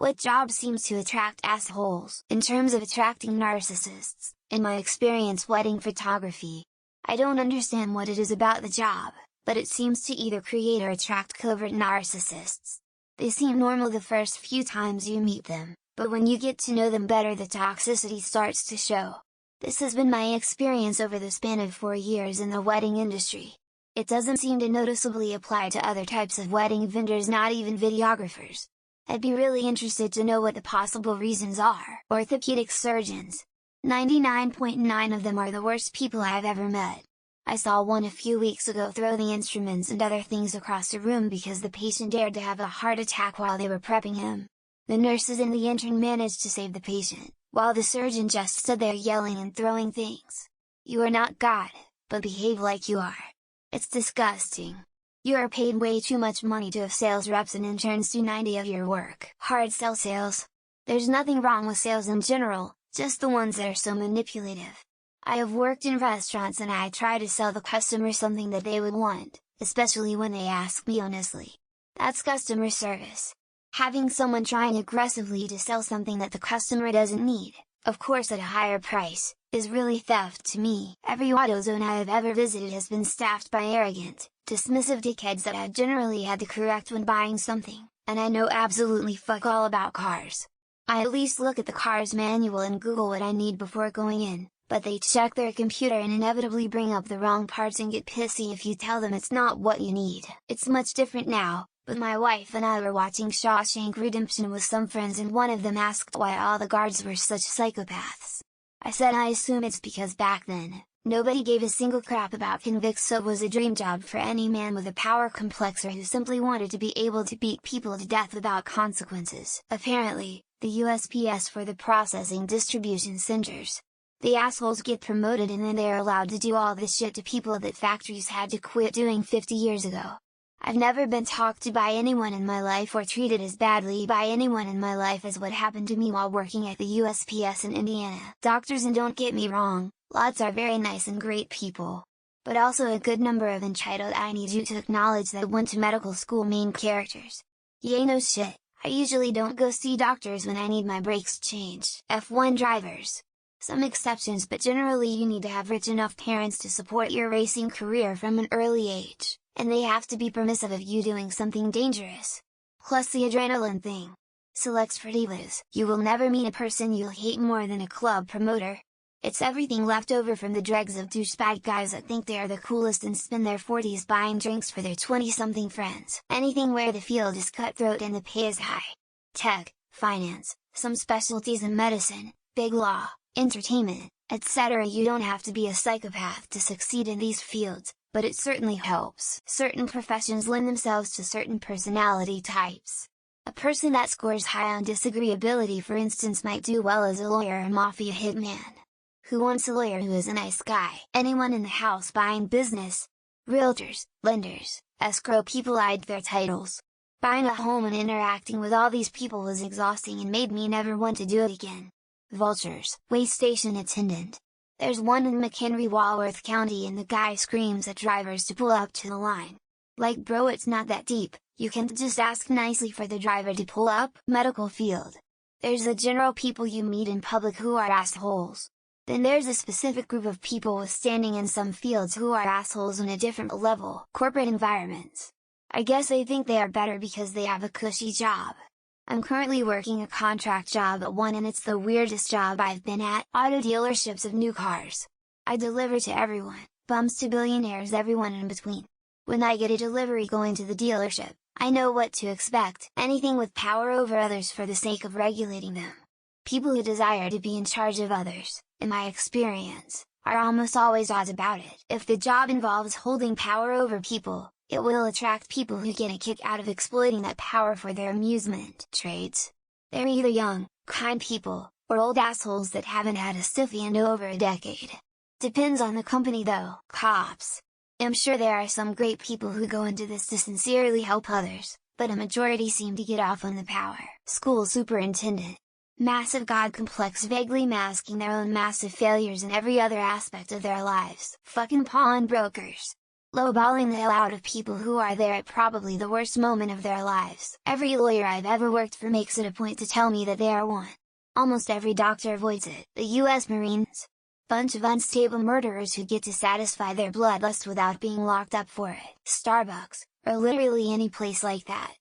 What job seems to attract assholes? In terms of attracting narcissists, in my experience wedding photography, I don't understand what it is about the job, but it seems to either create or attract covert narcissists. They seem normal the first few times you meet them, but when you get to know them better the toxicity starts to show. This has been my experience over the span of 4 years in the wedding industry. It doesn't seem to noticeably apply to other types of wedding vendors, not even videographers. I'd be really interested to know what the possible reasons are. Orthopedic surgeons. 99.9% of them are the worst people I've ever met. I saw one a few weeks ago throw the instruments and other things across the room because the patient dared to have a heart attack while they were prepping him. The nurses and the intern managed to save the patient, while the surgeon just stood there yelling and throwing things. You are not God, but behave like you are. It's disgusting. You are paid way too much money to have sales reps and interns do 90% of your work. Hard sell sales. There's nothing wrong with sales in general, just the ones that are so manipulative. I have worked in restaurants and I try to sell the customer something that they would want, especially when they ask me honestly. That's customer service. Having someone trying aggressively to sell something that the customer doesn't need, of course at a higher price, is really theft to me. Every AutoZone I have ever visited has been staffed by arrogant, dismissive dickheads that have generally had the correct when buying something, and I know absolutely fuck all about cars. I at least look at the car's manual and Google what I need before going in, but they check their computer and inevitably bring up the wrong parts and get pissy if you tell them it's not what you need. It's much different now, but my wife and I were watching Shawshank Redemption with some friends and one of them asked why all the guards were such psychopaths. I said I assume it's because back then, nobody gave a single crap about convicts, so it was a dream job for any man with a power complex or who simply wanted to be able to beat people to death without consequences. Apparently, the USPS for the processing distribution centers. The assholes get promoted and then they are allowed to do all this shit to people that factories had to quit doing 50 years ago. I've never been talked to by anyone in my life or treated as badly by anyone in my life as what happened to me while working at the USPS in Indiana. Doctors, and don't get me wrong, lots are very nice and great people. But also a good number of entitled I need you to acknowledge that went to medical school main characters. Yeah, no shit, I usually don't go see doctors when I need my brakes changed. F1 drivers. Some exceptions, but generally you need to have rich enough parents to support your racing career from an early age, and they have to be permissive of you doing something dangerous. Plus the adrenaline thing. Selects for divas. You will never meet a person you'll hate more than a club promoter. It's everything left over from the dregs of douchebag guys that think they are the coolest and spend their 40s buying drinks for their 20-something friends. Anything where the field is cutthroat and the pay is high. Tech, finance, some specialties in medicine, big law, entertainment, etc. You don't have to be a psychopath to succeed in these fields, but it certainly helps. Certain professions lend themselves to certain personality types. A person that scores high on disagreeability, for instance, might do well as a lawyer or mafia hitman. Who wants a lawyer who is a nice guy? Anyone in the house buying business? Realtors, lenders, escrow people eyed their titles. Buying a home and interacting with all these people was exhausting and made me never want to do it again. Vultures. Way station attendant. There's one in McHenry, Walworth County, and the guy screams at drivers to pull up to the line. Like, bro, it's not that deep, you can't just ask nicely for the driver to pull up. Medical field. There's the general people you meet in public who are assholes. Then there's a specific group of people with standing in some fields who are assholes on a different level. Corporate environments. I guess they think they are better because they have a cushy job. I'm currently working a contract job at one and it's the weirdest job I've been at. Auto dealerships of new cars. I deliver to everyone, bums to billionaires, everyone in between. When I get a delivery going to the dealership, I know what to expect. Anything with power over others for the sake of regulating them. People who desire to be in charge of others, in my experience, are almost always odds about it. If the job involves holding power over people, it will attract people who get a kick out of exploiting that power for their amusement. Trades. They're either young, kind people, or old assholes that haven't had a stiffy in over a decade. Depends on the company though. Cops. I'm sure there are some great people who go into this to sincerely help others, but a majority seem to get off on the power. School superintendent. Massive god complex, vaguely masking their own massive failures in every other aspect of their lives. Fucking pawnbrokers. lowballing the hell out of people who are there at probably the worst moment of their lives. Every lawyer I've ever worked for makes it a point to tell me that they are one. Almost every doctor avoids it. The US Marines. Bunch of unstable murderers who get to satisfy their bloodlust without being locked up for it. Starbucks, or literally any place like that.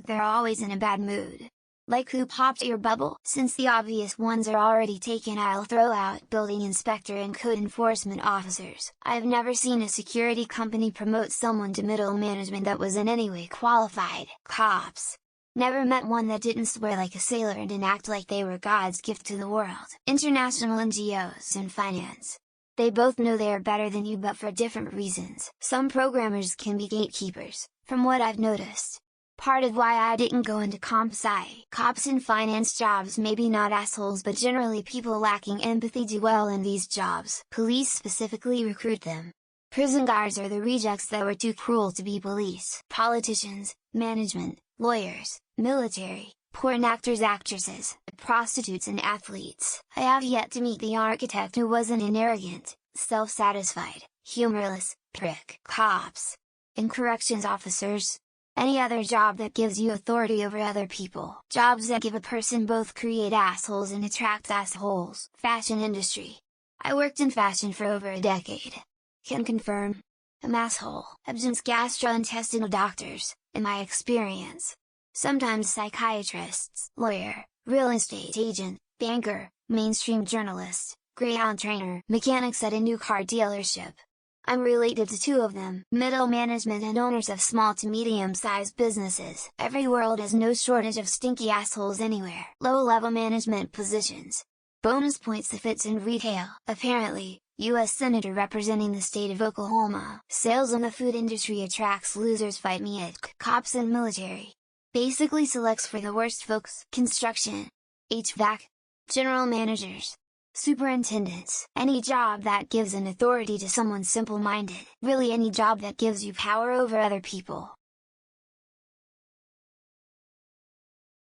They're always in a bad mood. Like who popped your bubble? Since the obvious ones are already taken, I'll throw out building inspector and code enforcement officers. I've never seen a security company promote someone to middle management that was in any way qualified. Cops. Never met one that didn't swear like a sailor and didn't act like they were God's gift to the world. International NGOs and finance. They both know they are better than you, but for different reasons. Some programmers can be gatekeepers, from what I've noticed. Part of why I didn't go into comp sci. Cops in finance jobs may be not assholes, but generally people lacking empathy do well in these jobs. Police specifically recruit them. Prison guards are the rejects that were too cruel to be police. Politicians, management, lawyers, military, porn actors, actresses, prostitutes and athletes. I have yet to meet the architect who wasn't an arrogant, self-satisfied, humorless prick. Cops. And corrections officers. Any other job that gives you authority over other people. Jobs that give a person both create assholes and attract assholes. Fashion industry. I worked in fashion for over a decade. Can confirm. I'm asshole. Absence gastrointestinal doctors, in my experience. Sometimes psychiatrists, lawyer, real estate agent, banker, mainstream journalist, greyhound trainer, mechanics at a new car dealership. I'm related to two of them. Middle management and owners of small to medium-sized businesses. Every world has no shortage of stinky assholes anywhere. Low-level management positions. Bonus points if it's in retail. Apparently, U.S. Senator representing the state of Oklahoma. Sales in the food industry attracts losers, fight me at cops and military. Basically selects for the worst folks. Construction. HVAC. General managers. Superintendents. Any job that gives an authority to someone simple-minded. Really any job that gives you power over other people.